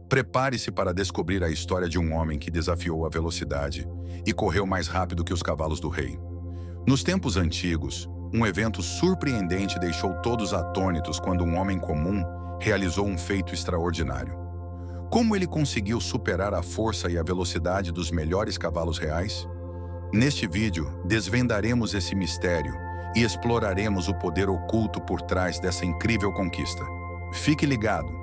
Prepare-se para descobrir a história de um homem que desafiou a velocidade e correu mais rápido que os cavalos do rei. Nos tempos antigos, um evento surpreendente deixou todos atônitos quando um homem comum realizou um feito extraordinário. Como ele conseguiu superar a força e a velocidade dos melhores cavalos reais? Neste vídeo, desvendaremos esse mistério e exploraremos o poder oculto por trás dessa incrível conquista. Fique ligado!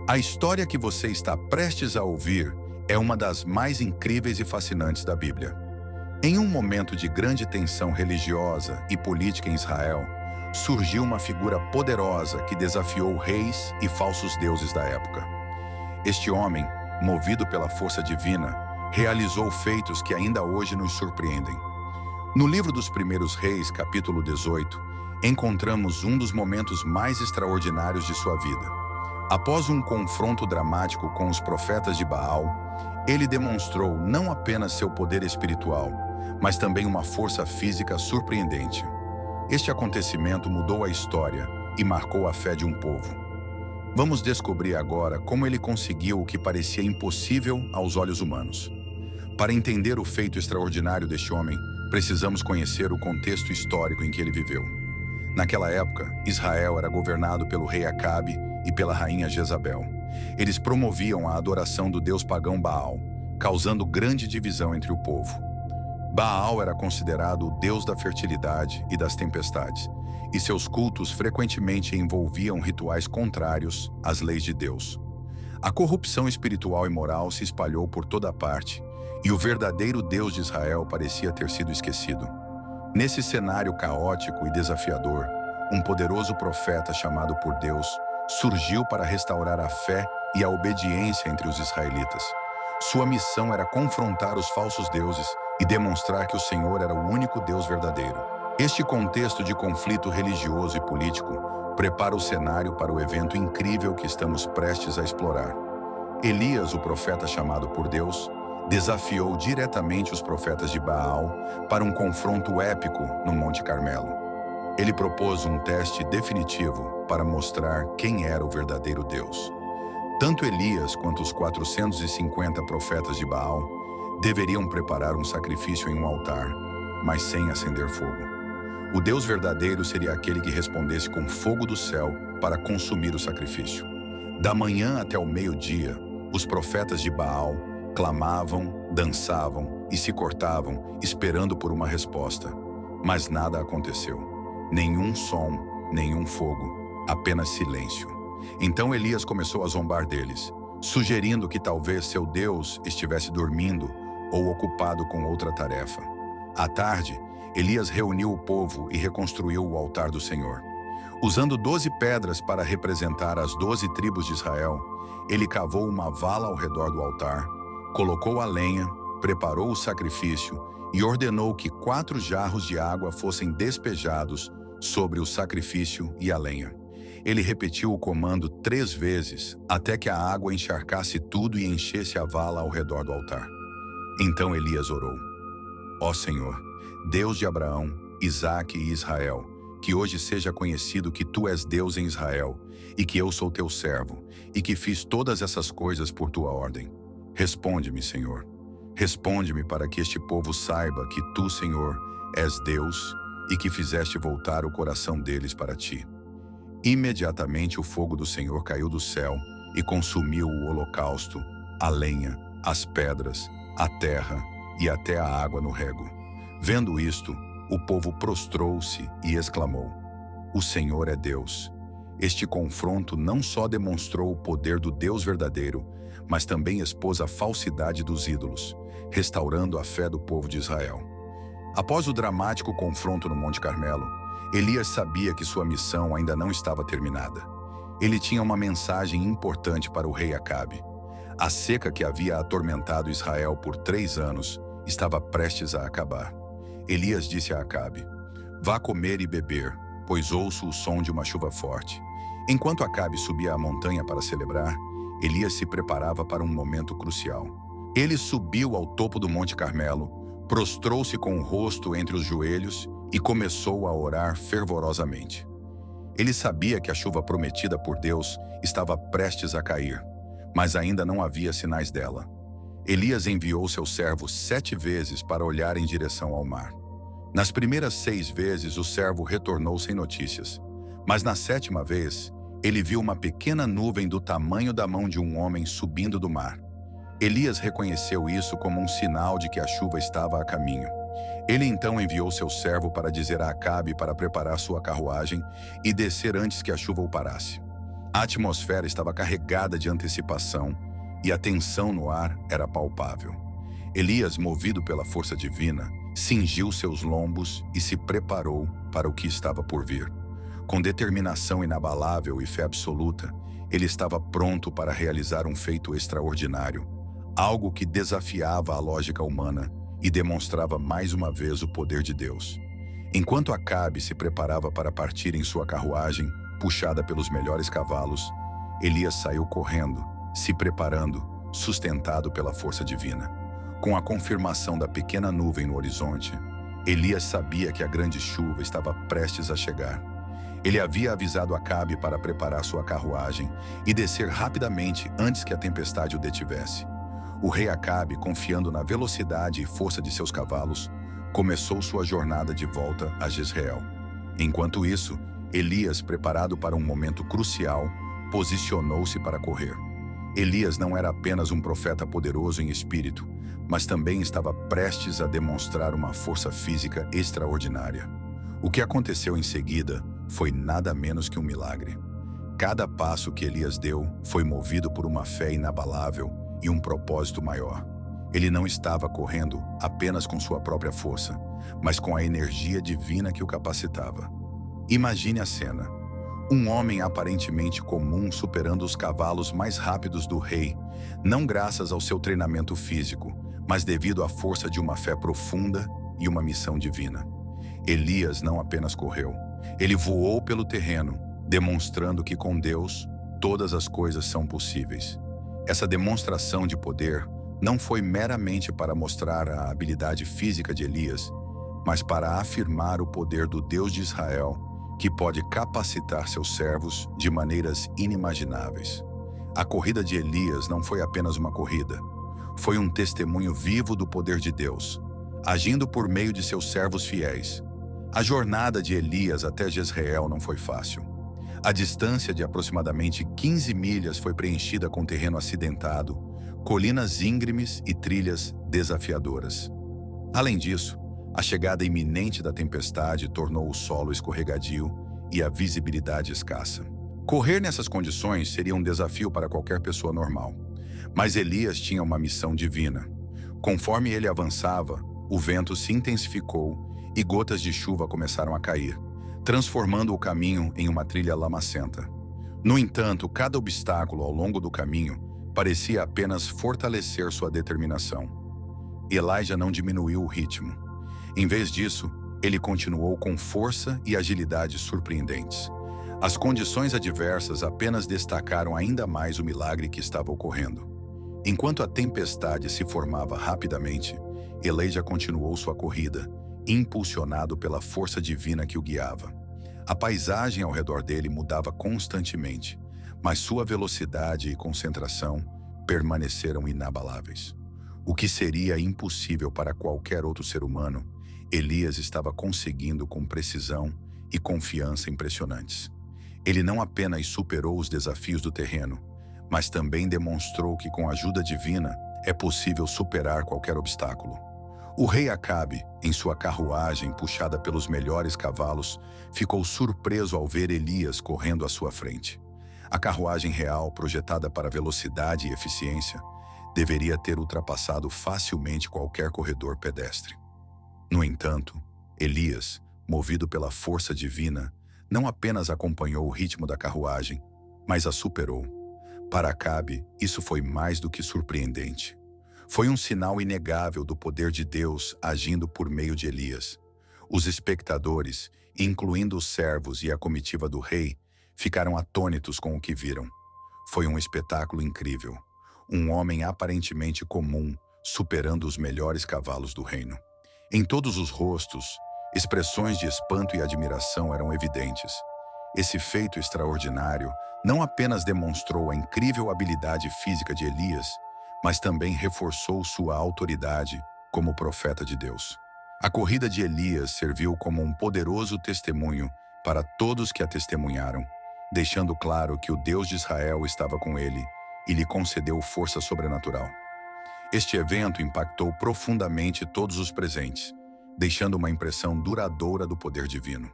A história que você está prestes a ouvir é uma das mais incríveis e fascinantes da Bíblia. Em um momento de grande tensão religiosa e política em Israel, surgiu uma figura poderosa que desafiou reis e falsos deuses da época. Este homem, movido pela força divina, realizou feitos que ainda hoje nos surpreendem. No livro dos Primeiros Reis, capítulo 18, encontramos um dos momentos mais extraordinários de sua vida. Após um confronto dramático com os profetas de Baal, ele demonstrou não apenas seu poder espiritual, mas também uma força física surpreendente. Este acontecimento mudou a história e marcou a fé de um povo. Vamos descobrir agora como ele conseguiu o que parecia impossível aos olhos humanos. Para entender o feito extraordinário deste homem, precisamos conhecer o contexto histórico em que ele viveu. Naquela época, Israel era governado pelo rei Acabe e pela rainha Jezabel. Eles promoviam a adoração do deus pagão Baal, causando grande divisão entre o povo. Baal era considerado o deus da fertilidade e das tempestades, e seus cultos frequentemente envolviam rituais contrários às leis de Deus. A corrupção espiritual e moral se espalhou por toda parte, e o verdadeiro Deus de Israel parecia ter sido esquecido. Nesse cenário caótico e desafiador, um poderoso profeta chamado por Deus surgiu para restaurar a fé e a obediência entre os israelitas. Sua missão era confrontar os falsos deuses e demonstrar que o Senhor era o único Deus verdadeiro. Este contexto de conflito religioso e político prepara o cenário para o evento incrível que estamos prestes a explorar. Elias, o profeta chamado por Deus, desafiou diretamente os profetas de Baal para um confronto épico no Monte Carmelo. Ele propôs um teste definitivo para mostrar quem era o verdadeiro Deus. Tanto Elias quanto os 450 profetas de Baal deveriam preparar um sacrifício em um altar, mas sem acender fogo. O Deus verdadeiro seria aquele que respondesse com fogo do céu para consumir o sacrifício. Da manhã até o meio-dia, os profetas de Baal clamavam, dançavam e se cortavam, esperando por uma resposta. Mas nada aconteceu. Nenhum som, nenhum fogo, apenas silêncio. Então Elias começou a zombar deles, sugerindo que talvez seu Deus estivesse dormindo ou ocupado com outra tarefa. À tarde, Elias reuniu o povo e reconstruiu o altar do Senhor. Usando 12 pedras para representar as 12 tribos de Israel, ele cavou uma vala ao redor do altar, colocou a lenha, preparou o sacrifício e ordenou que 4 jarros de água fossem despejados sobre o sacrifício e a lenha. Ele repetiu o comando 3 vezes, até que a água encharcasse tudo e enchesse a vala ao redor do altar. Então Elias orou: Ó Senhor, Deus de Abraão, Isaque e Israel, que hoje seja conhecido que Tu és Deus em Israel, e que eu sou Teu servo, e que fiz todas essas coisas por Tua ordem. Responde-me, Senhor. Responde-me para que este povo saiba que Tu, Senhor, és Deus e que fizeste voltar o coração deles para Ti. Imediatamente o fogo do Senhor caiu do céu e consumiu o holocausto, a lenha, as pedras, a terra e até a água no rego. Vendo isto, o povo prostrou-se e exclamou: O Senhor é Deus. Este confronto não só demonstrou o poder do Deus verdadeiro, mas também expôs a falsidade dos ídolos, restaurando a fé do povo de Israel. Após o dramático confronto no Monte Carmelo, Elias sabia que sua missão ainda não estava terminada. Ele tinha uma mensagem importante para o rei Acabe. A seca que havia atormentado Israel por 3 anos estava prestes a acabar. Elias disse a Acabe: Vá comer e beber, pois ouço o som de uma chuva forte. Enquanto Acabe subia a montanha para celebrar, Elias se preparava para um momento crucial. Ele subiu ao topo do Monte Carmelo, prostrou-se com o rosto entre os joelhos e começou a orar fervorosamente. Ele sabia que a chuva prometida por Deus estava prestes a cair. mas ainda não havia sinais dela. Elias enviou seu servo 7 vezes para olhar em direção ao mar. Nas primeiras 6 vezes, o servo retornou sem notícias, mas na 7ª vez, ele viu uma pequena nuvem do tamanho da mão de um homem subindo do mar. Elias reconheceu isso como um sinal de que a chuva estava a caminho. Ele então enviou seu servo para dizer a Acabe para preparar sua carruagem e descer antes que a chuva o parasse. A atmosfera estava carregada de antecipação e a tensão no ar era palpável. Elias, movido pela força divina, cingiu seus lombos e se preparou para o que estava por vir. Com determinação inabalável e fé absoluta, ele estava pronto para realizar um feito extraordinário, algo que desafiava a lógica humana e demonstrava mais uma vez o poder de Deus. Enquanto Acabe se preparava para partir em sua carruagem, puxada pelos melhores cavalos, Elias saiu correndo, se preparando, sustentado pela força divina. Com a confirmação da pequena nuvem no horizonte, Elias sabia que a grande chuva estava prestes a chegar. Ele havia avisado Acabe para preparar sua carruagem e descer rapidamente antes que a tempestade o detivesse. O rei Acabe, confiando na velocidade e força de seus cavalos, começou sua jornada de volta a Jezreel. Enquanto isso, Elias, preparado para um momento crucial, posicionou-se para correr. Elias não era apenas um profeta poderoso em espírito, mas também estava prestes a demonstrar uma força física extraordinária. O que aconteceu em seguida foi nada menos que um milagre. Cada passo que Elias deu foi movido por uma fé inabalável e um propósito maior. Ele não estava correndo apenas com sua própria força, mas com a energia divina que o capacitava. Imagine a cena. Um homem aparentemente comum superando os cavalos mais rápidos do rei, não graças ao seu treinamento físico, mas devido à força de uma fé profunda e uma missão divina. Elias não apenas correu, ele voou pelo terreno, demonstrando que com Deus todas as coisas são possíveis. Essa demonstração de poder não foi meramente para mostrar a habilidade física de Elias, mas para afirmar o poder do Deus de Israel, que pode capacitar seus servos de maneiras inimagináveis. A corrida de Elias não foi apenas uma corrida, foi um testemunho vivo do poder de Deus, agindo por meio de seus servos fiéis. A jornada de Elias até Jezreel não foi fácil. A distância de aproximadamente 15 milhas foi preenchida com terreno acidentado, colinas íngremes e trilhas desafiadoras. Além disso, a chegada iminente da tempestade tornou o solo escorregadio e a visibilidade escassa. Correr nessas condições seria um desafio para qualquer pessoa normal, mas Elias tinha uma missão divina. Conforme ele avançava, o vento se intensificou e gotas de chuva começaram a cair, transformando o caminho em uma trilha lamacenta. No entanto, cada obstáculo ao longo do caminho parecia apenas fortalecer sua determinação. Elijah não diminuiu o ritmo. Em vez disso, ele continuou com força e agilidade surpreendentes. As condições adversas apenas destacaram ainda mais o milagre que estava ocorrendo. Enquanto a tempestade se formava rapidamente, Elijah continuou sua corrida, impulsionado pela força divina que o guiava. A paisagem ao redor dele mudava constantemente, mas sua velocidade e concentração permaneceram inabaláveis. O que seria impossível para qualquer outro ser humano, Elias estava conseguindo com precisão e confiança impressionantes. Ele não apenas superou os desafios do terreno, mas também demonstrou que com a ajuda divina é possível superar qualquer obstáculo. O rei Acabe, em sua carruagem puxada pelos melhores cavalos, ficou surpreso ao ver Elias correndo à sua frente. A carruagem real, projetada para velocidade e eficiência, deveria ter ultrapassado facilmente qualquer corredor pedestre. No entanto, Elias, movido pela força divina, não apenas acompanhou o ritmo da carruagem, mas a superou. Para Acabe, isso foi mais do que surpreendente. Foi um sinal inegável do poder de Deus agindo por meio de Elias. Os espectadores, incluindo os servos e a comitiva do rei, ficaram atônitos com o que viram. Foi um espetáculo incrível. Um homem aparentemente comum, superando os melhores cavalos do reino. Em todos os rostos, expressões de espanto e admiração eram evidentes. Esse feito extraordinário não apenas demonstrou a incrível habilidade física de Elias, mas também reforçou sua autoridade como profeta de Deus. A corrida de Elias serviu como um poderoso testemunho para todos que a testemunharam, deixando claro que o Deus de Israel estava com ele e lhe concedeu força sobrenatural. Este evento impactou profundamente todos os presentes, deixando uma impressão duradoura do poder divino.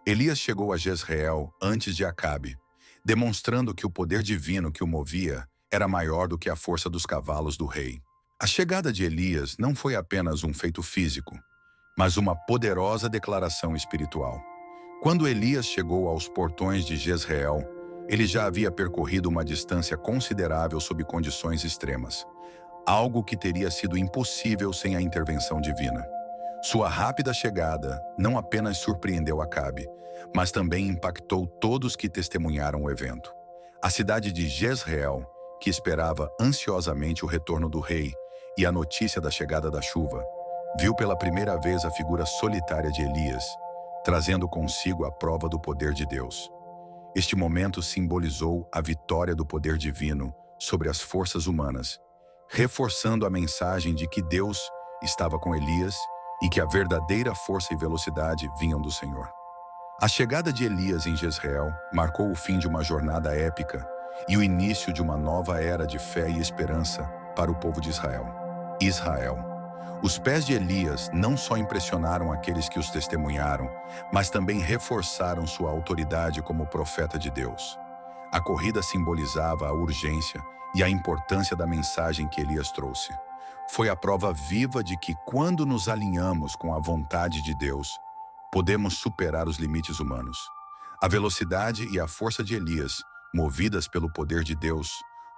Elias chegou a Jezreel antes de Acabe, demonstrando que o poder divino que o movia era maior do que a força dos cavalos do rei. A chegada de Elias não foi apenas um feito físico, mas uma poderosa declaração espiritual. Quando Elias chegou aos portões de Jezreel, ele já havia percorrido uma distância considerável sob condições extremas, algo que teria sido impossível sem a intervenção divina. Sua rápida chegada não apenas surpreendeu Acabe, mas também impactou todos que testemunharam o evento. A cidade de Jezreel, que esperava ansiosamente o retorno do rei e a notícia da chegada da chuva, viu pela primeira vez a figura solitária de Elias, trazendo consigo a prova do poder de Deus. Este momento simbolizou a vitória do poder divino sobre as forças humanas, reforçando a mensagem de que Deus estava com Elias e que a verdadeira força e velocidade vinham do Senhor. A chegada de Elias em Jezreel marcou o fim de uma jornada épica e o início de uma nova era de fé e esperança para o povo de Israel. Os pés de Elias não só impressionaram aqueles que os testemunharam, mas também reforçaram sua autoridade como profeta de Deus. A corrida simbolizava a urgência e a importância da mensagem que Elias trouxe. Foi a prova viva de que, quando nos alinhamos com a vontade de Deus, podemos superar os limites humanos. A velocidade e a força de Elias, movidas pelo poder de Deus,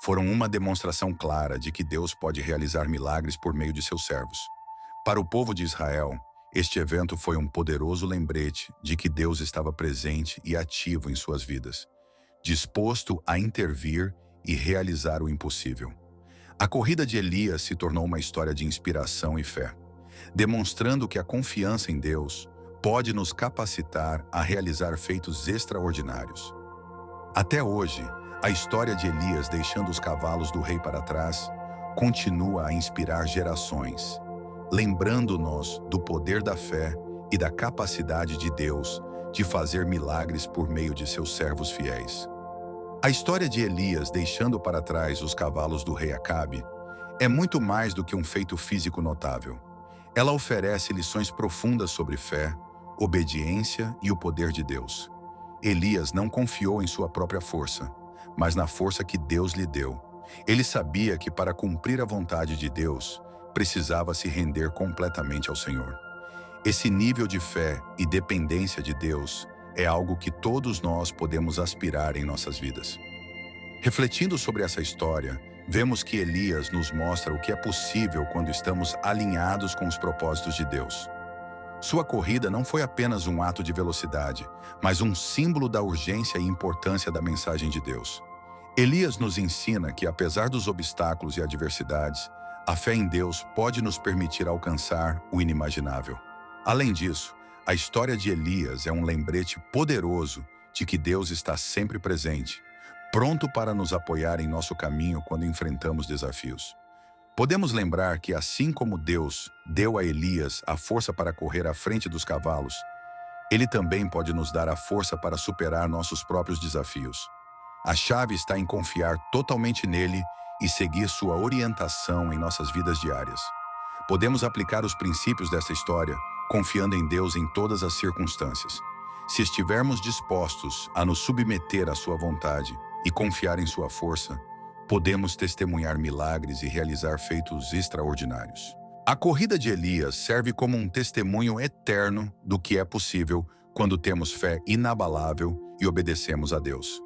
foram uma demonstração clara de que Deus pode realizar milagres por meio de seus servos. Para o povo de Israel, este evento foi um poderoso lembrete de que Deus estava presente e ativo em suas vidas, disposto a intervir e realizar o impossível. A corrida de Elias se tornou uma história de inspiração e fé, demonstrando que a confiança em Deus pode nos capacitar a realizar feitos extraordinários. Até hoje, a história de Elias deixando os cavalos do rei para trás continua a inspirar gerações, lembrando-nos do poder da fé e da capacidade de Deus de fazer milagres por meio de seus servos fiéis. A história de Elias deixando para trás os cavalos do rei Acabe é muito mais do que um feito físico notável. Ela oferece lições profundas sobre fé, obediência e o poder de Deus. Elias não confiou em sua própria força, mas na força que Deus lhe deu. Ele sabia que para cumprir a vontade de Deus, precisava se render completamente ao Senhor. Esse nível de fé e dependência de Deus é algo que todos nós podemos aspirar em nossas vidas. Refletindo sobre essa história, vemos que Elias nos mostra o que é possível quando estamos alinhados com os propósitos de Deus. Sua corrida não foi apenas um ato de velocidade, mas um símbolo da urgência e importância da mensagem de Deus. Elias nos ensina que, apesar dos obstáculos e adversidades, a fé em Deus pode nos permitir alcançar o inimaginável. Além disso, a história de Elias é um lembrete poderoso de que Deus está sempre presente, pronto para nos apoiar em nosso caminho quando enfrentamos desafios. Podemos lembrar que, assim como Deus deu a Elias a força para correr à frente dos cavalos, Ele também pode nos dar a força para superar nossos próprios desafios. A chave está em confiar totalmente nele e seguir sua orientação em nossas vidas diárias. Podemos aplicar os princípios dessa história confiando em Deus em todas as circunstâncias. Se estivermos dispostos a nos submeter à sua vontade e confiar em sua força, podemos testemunhar milagres e realizar feitos extraordinários. A corrida de Elias serve como um testemunho eterno do que é possível quando temos fé inabalável e obedecemos a Deus.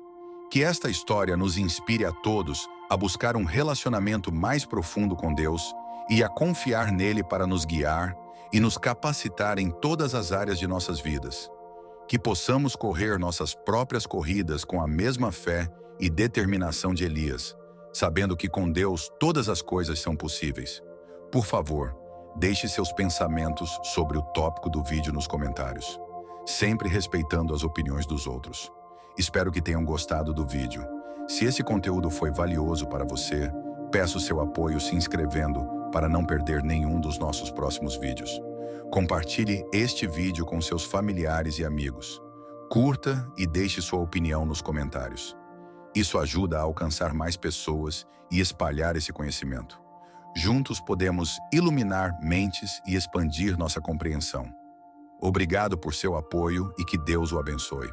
Que esta história nos inspire a todos a buscar um relacionamento mais profundo com Deus e a confiar nele para nos guiar e nos capacitar em todas as áreas de nossas vidas. Que possamos correr nossas próprias corridas com a mesma fé e determinação de Elias, sabendo que com Deus todas as coisas são possíveis. Por favor, deixe seus pensamentos sobre o tópico do vídeo nos comentários, sempre respeitando as opiniões dos outros. Espero que tenham gostado do vídeo. Se esse conteúdo foi valioso para você, peço seu apoio se inscrevendo para não perder nenhum dos nossos próximos vídeos. Compartilhe este vídeo com seus familiares e amigos. Curta e deixe sua opinião nos comentários. Isso ajuda a alcançar mais pessoas e espalhar esse conhecimento. Juntos podemos iluminar mentes e expandir nossa compreensão. Obrigado por seu apoio e que Deus o abençoe.